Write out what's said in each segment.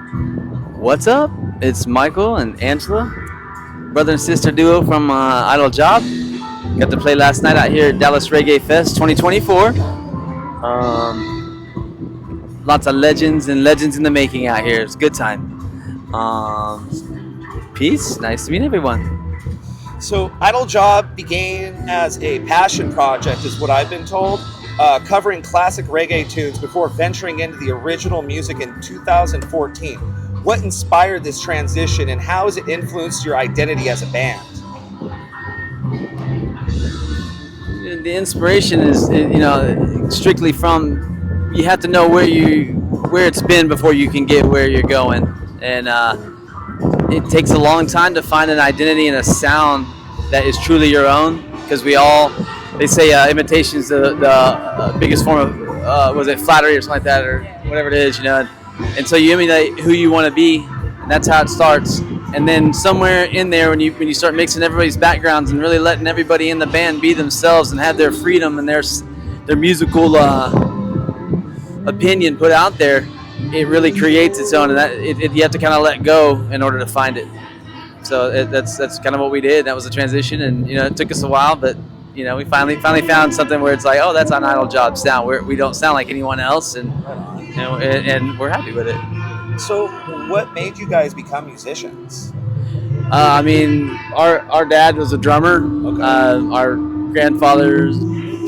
What's up? It's Michael and Angela, brother and sister duo from Idoljob. Got to play last night out here at Dallas Reggae Fest 2024. Lots of legends and legends in the making out here. It's a good time. Peace. Nice to meet everyone. So Idoljob began as a passion project, is what I've been told, covering classic reggae tunes before venturing into the original music in 2014. What inspired this transition, and how has it influenced your identity as a band? The inspiration is, strictly from, you have to know where it's been before you can get where you're going, and it takes a long time to find an identity and a sound that is truly your own, because they say imitation is the biggest form of was it flattery or something like that, or whatever it is, and so you emulate who you want to be, and that's how it starts. And then somewhere in there, when you start mixing everybody's backgrounds and really letting everybody in the band be themselves and have their freedom and their musical opinion put out there, it really creates its own, and you have to kind of let go in order to find it. So that's kind of what we did. That was a transition, and it took us a while, but we finally found something where it's like, oh, that's an Idoljob sound. We don't sound like anyone else, and and we're happy with it. So, what made you guys become musicians? Our dad was a drummer. Okay. Our grandfather's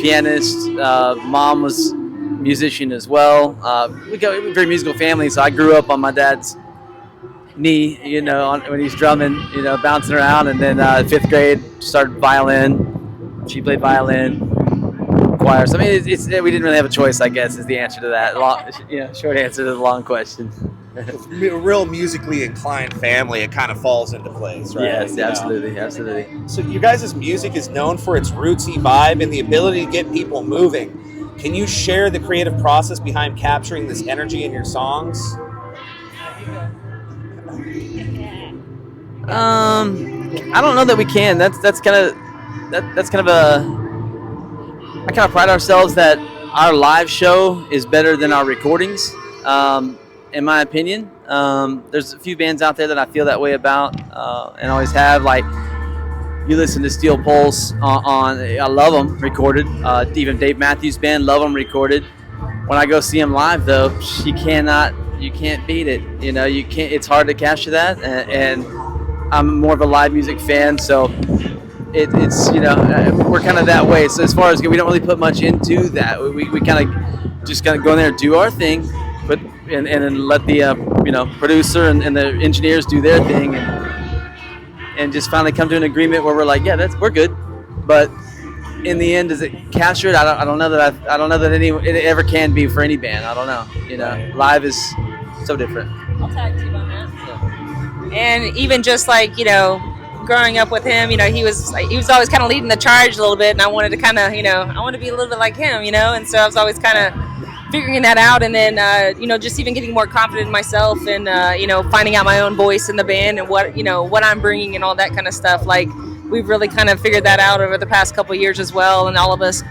pianist. Mom was a musician as well. We got a very musical family, so I grew up on my dad's knee, when he's drumming, bouncing around. And then 5th grade, started violin. She played violin, choir. So we didn't really have a choice, I guess, is the answer to that. Short answer to the long question. A real musically inclined family, it kind of falls into place, right? Yes, absolutely. So your guys' music is known for its rootsy vibe and the ability to get people moving. Can you share the creative process behind capturing this energy in your songs? I don't know that we can. That's kind of I kind of pride ourselves that our live show is better than our recordings. In my opinion, there's a few bands out there that I feel that way about, and always have. Like, you listen to Steel Pulse I love them recorded. Even Dave Matthews Band, love them recorded. When I go see them live, though, you can't beat it. You can't. It's hard to capture that, and I'm more of a live music fan, so it's we're kind of that way. So as far as we don't really put much into that, we kind of just go in there and do our thing. And then let the producer and the engineers do their thing, and just finally come to an agreement where we're like, yeah, we're good. But in the end, does it capture it? I don't know that it ever can be for any band. I don't know. Live is so different. I'll tag team on that. And even just like growing up with him, he was always kind of leading the charge a little bit, and I wanted to kind of I want to be a little bit like him, and so I was always kind of figuring that out, and then just even getting more confident in myself, and finding out my own voice in the band and what I'm bringing and all that kind of stuff. Like, we've really kind of figured that out over the past couple of years as well, and all of us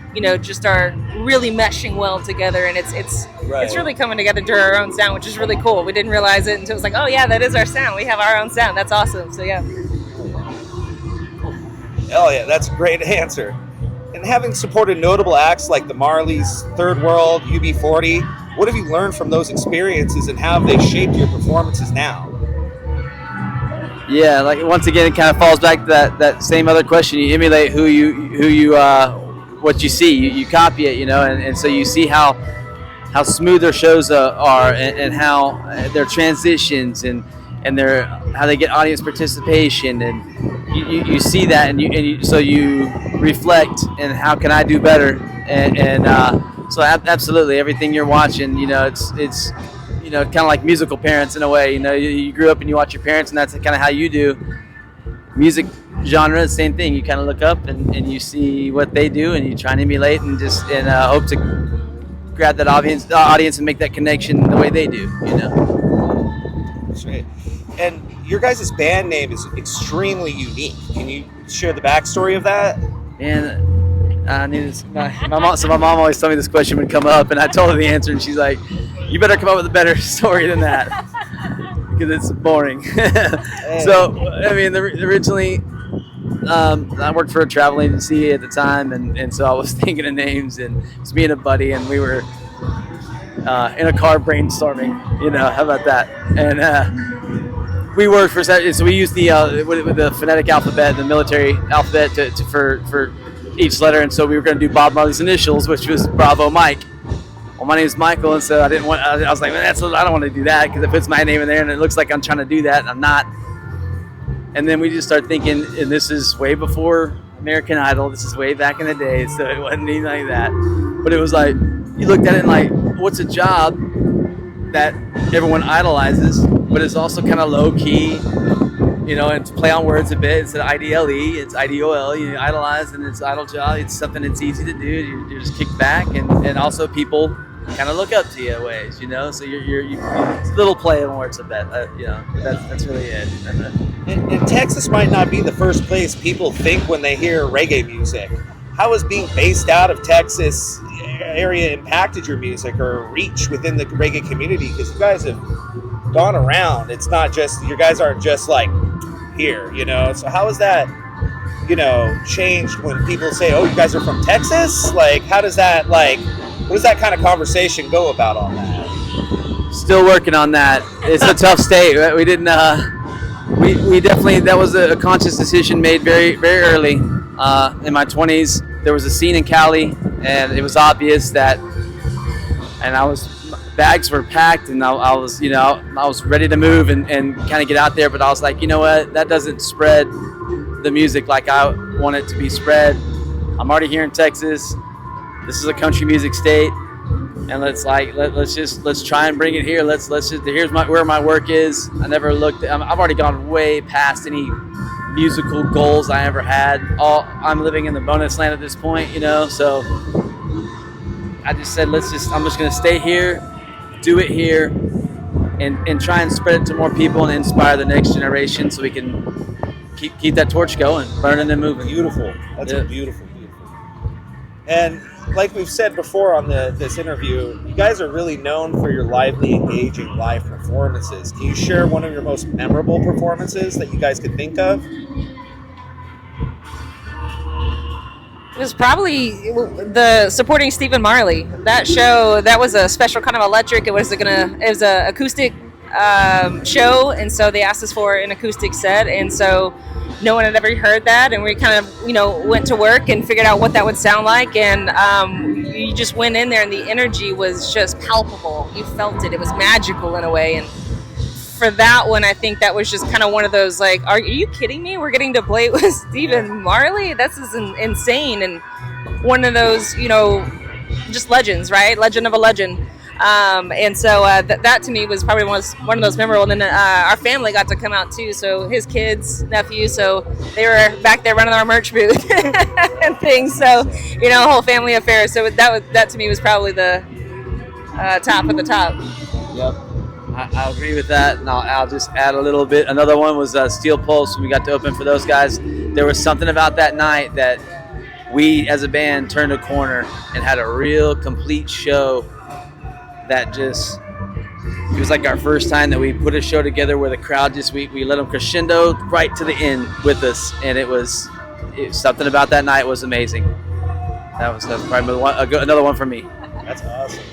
just are really meshing well together, and it's really coming together to our own sound, which is really cool. We didn't realize it until it was like, oh yeah, that is our sound. We have our own sound. That's awesome. So yeah. Hell yeah, that's a great answer. And having supported notable acts like the Marleys, Third World, UB40, what have you learned from those experiences, and how have they shaped your performances now? Yeah, like, once again, it kind of falls back to that same other question. You emulate who you what you see. You copy it, and so you see how smooth their shows are, and how their transitions and how they get audience participation, and you see that, and so you reflect, and how can I do better, and so absolutely everything you're watching, it's kind of like musical parents in a way. You grew up and you watch your parents, and that's kind of how you do. Music genre, the same thing. You kind of look up and you see what they do, and you try and emulate, and hope to grab that audience and make that connection the way they do. That's right. And your guys' band name is extremely unique. Can you share the backstory of that? And I knew this. My mom always told me this question would come up, and I told her the answer, and she's like, "You better come up with a better story than that." because it's boring. So, I mean, originally, I worked for a travel agency at the time, and so I was thinking of names, and it was me and a buddy, and we were in a car brainstorming. How about that? And we worked for, so we used with the phonetic alphabet, the military alphabet, for each letter, and so we were going to do Bob Marley's initials, which was Bravo Mike. Well, my name is Michael, and so I was like, man, I don't want to do that because it puts my name in there, and it looks like I'm trying to do that, and I'm not. And then we just started thinking, and this is way before American Idol. This is way back in the day, so it wasn't anything like that. But it was like, you looked at it and like, what's a job that everyone idolizes, but it's also kind of low key, and to play on words a bit. Instead of IDLE, it's IDOL. You idolize, and it's Idoljob. It's something that's easy to do. You just kick back, and also people kind of look up to you in ways, So it's a little play on words a bit. That's really it. And Texas might not be the first place people think when they hear reggae music. How has being based out of Texas area impacted your music or reach within the reggae community? Because you guys have gone around. It's not just, you guys aren't just like here, So how has that, changed when people say, oh, you guys are from Texas? Like, how does that, what does that kind of conversation go about on that? Still working on that. It's a tough state. We didn't, we definitely, that was a conscious decision made very, very early. In my 20s, there was a scene in Cali, and it was obvious that, and bags were packed, and I was ready to move and kind of get out there, but I was like, you know what, that doesn't spread the music like I want it to be spread. I'm already here in Texas. This is a country music state, and let's try and bring it here. Here's where my work is. I never looked. I've already gone way past any musical goals I ever had. I'm living in the bonus land at this point, So I just said, I'm just gonna stay here, do it here, and try and spread it to more people and inspire the next generation, so we can keep that torch going, burning and moving. Beautiful. That's a beautiful. And like we've said before on this interview, you guys are really known for your lively, engaging live performances. Can you share one of your most memorable performances that you guys could think of? It was probably the supporting Stephen Marley. That show, that was a special kind of electric. It was an acoustic show, and so they asked us for an acoustic set, and so no one had ever heard that, and we kind of went to work and figured out what that would sound like, and you just went in there, and the energy was just palpable. You felt it. It was magical in a way, and for that one, I think that was just kind of one of those, like, are you kidding me? We're getting to play with Stephen Marley? That's insane, and one of those, just legends, right? Legend of a legend. And so that to me was probably one of those memorable. And then our family got to come out too. So his kids, nephews, so they were back there running our merch booth and things. So a whole family affair. So that to me was probably the top of the top. Yep, I agree with that. And I'll just add a little bit. Another one was Steel Pulse. When we got to open for those guys, there was something about that night that we as a band turned a corner and had a real complete show. That it was like our first time that we put a show together where the crowd we let them crescendo right to the end with us, and it was something about that night was amazing. That's probably another one for me. That's awesome.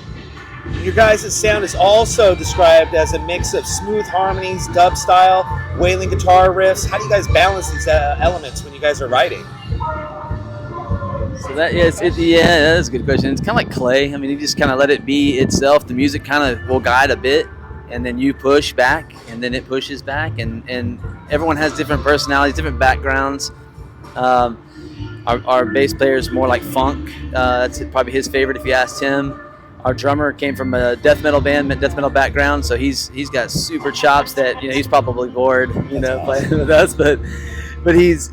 Your guys' sound is also described as a mix of smooth harmonies, dub style, wailing guitar riffs. How do you guys balance these elements when you guys are writing? So that is a good question. It's kind of like clay. I mean, you just kind of let it be itself. The music kind of will guide a bit, and then you push back, and then it pushes back, and everyone has different personalities, different backgrounds. Our bass player is more like funk. That's probably his favorite if you asked him. Our drummer came from a death metal background, so he's got super chops that he's probably bored playing with us, but he's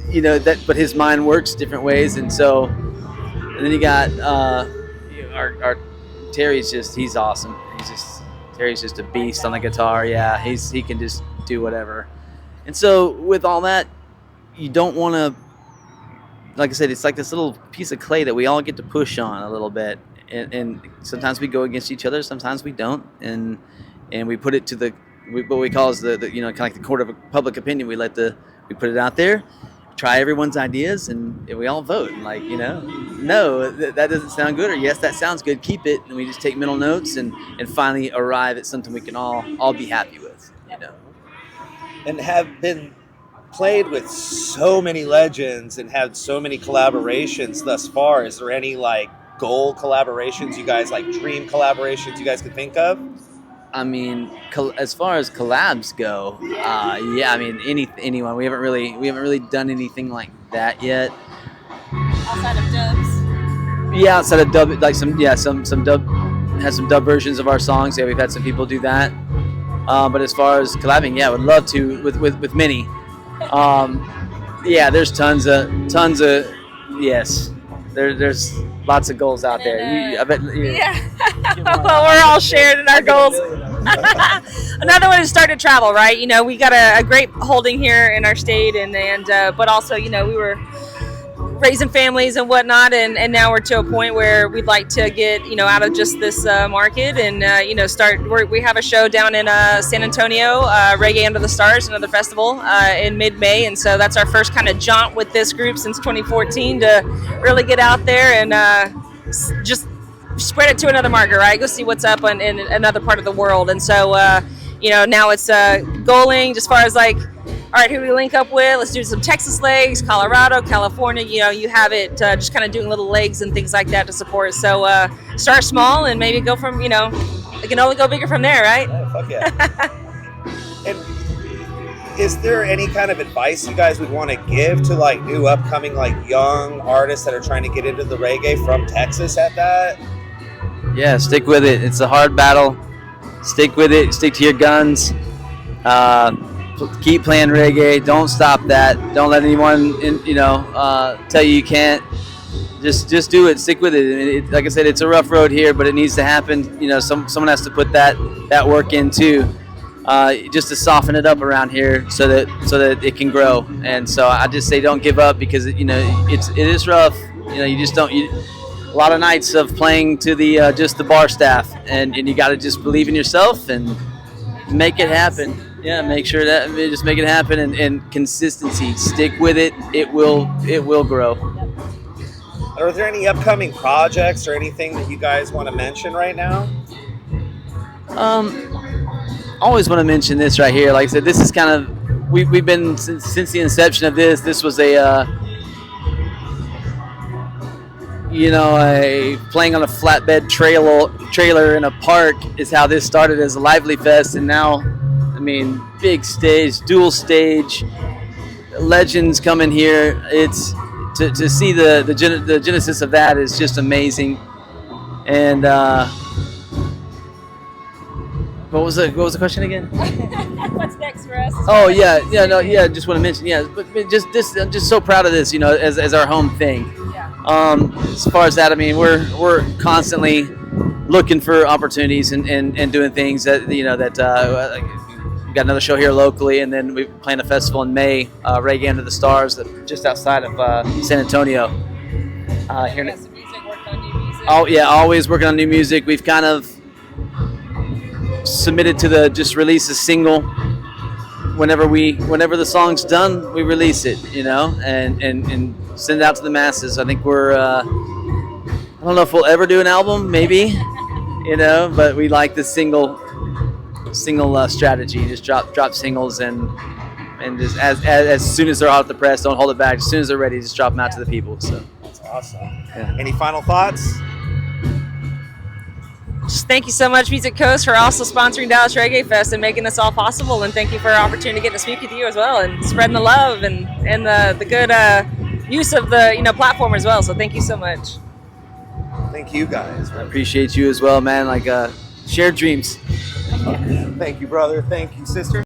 but his mind works different ways, and so. And then you got our Terry's he's awesome. Terry's just a beast on the guitar. Yeah, he can just do whatever. And so with all that, you don't want to, like I said, it's like this little piece of clay that we all get to push on a little bit. And sometimes we go against each other, sometimes we don't. And we put it to the what we call is the you know, kind of like the court of public opinion. We we put it out there, try everyone's ideas, and we all vote. And like, you know, no, that doesn't sound good, or yes, that sounds good, keep it. And we just take mental notes and finally arrive at something we can all be happy with, you know. And have been played with so many legends and had so many collaborations thus far. Is there any like goal collaborations you guys, like dream collaborations you guys could think of? I mean, as far as collabs go, yeah, I mean, anyone. We haven't really done anything like that yet. Outside of dubs. Yeah, outside of dub, like some dub, has some dub versions of our songs. Yeah, we've had some people do that. But as far as collabing, yeah, I would love to with many. Yeah, there's tons of yes. There's lots of goals out there. I bet. Yeah. Well, we're all shared in our goals. Another one is start to travel, right? You know, we got a great holding here in our state, and but also, you know, we were raising families and whatnot, and now we're to a point where we'd like to get, you know, out of just this market and you know, we have a show down in San Antonio, Reggae Under the Stars, another festival in mid-May, and so that's our first kind of jaunt with this group since 2014 to really get out there and just spread it to another market, right? Go see what's up in another part of the world. And so you know, now it's goaling as far as like, all right, who do we link up with? Let's do some Texas legs, Colorado, California. You know, you have it just kind of doing little legs and things like that to support. So start small and maybe go from, you know, it can only go bigger from there, right? Oh, fuck yeah. And is there any kind of advice you guys would want to give to like new upcoming, like young artists that are trying to get into the reggae from Texas at that? Yeah, stick with it. It's a hard battle. Stick with it. Stick to your guns. Keep playing reggae. Don't stop that. Don't let anyone, tell you can't. Just do it. Stick with it. Like I said, it's a rough road here, but it needs to happen. You know, someone has to put that work in too, just to soften it up around here, so that it can grow. And so I just say, don't give up, because it is rough. You know, you just don't. A lot of nights of playing to the just the bar staff, and you got to just believe in yourself and make it happen. Yeah, make sure that just make it happen, and consistency. Stick with it. It will grow. Are there any upcoming projects or anything that you guys want to mention right now? Always want to mention this right here. Like I said, this is kind of we've been since the inception of this. This was a playing on a flatbed trailer in a park is how this started as a lively fest, and now, I mean, big stage, dual stage, legends coming here. It's to see the genesis of that is just amazing. And what was the question again? What's next for us? Oh yeah. Just want to mention, but just this, I'm just so proud of this, you know, as our home thing. As far as that, I mean, we're constantly looking for opportunities and doing things that, you know, that we got another show here locally, and then we're playing a festival in May, Reggae Under the Stars, just outside of San Antonio. Here some music, working on new music. Oh yeah, always working on new music. We've kind of submitted to just release a single. Whenever the song's done, we release it, you know, and send it out to the masses. I think we're I don't know if we'll ever do an album, maybe, you know, but we like the single strategy. Just drop singles and just as soon as they're out of the press, don't hold it back. As soon as they're ready, just drop them out to the people. So that's awesome. Yeah. Any final thoughts? Just thank you so much, Music Coast, for also sponsoring Dallas Reggae Fest and making this all possible. And thank you for our opportunity to get to speak with you as well, and spreading the love and the good use of the platform as well. So thank you so much. Thank you guys. I appreciate you as well, man. Like shared dreams. Thank you, brother. Thank you, sister.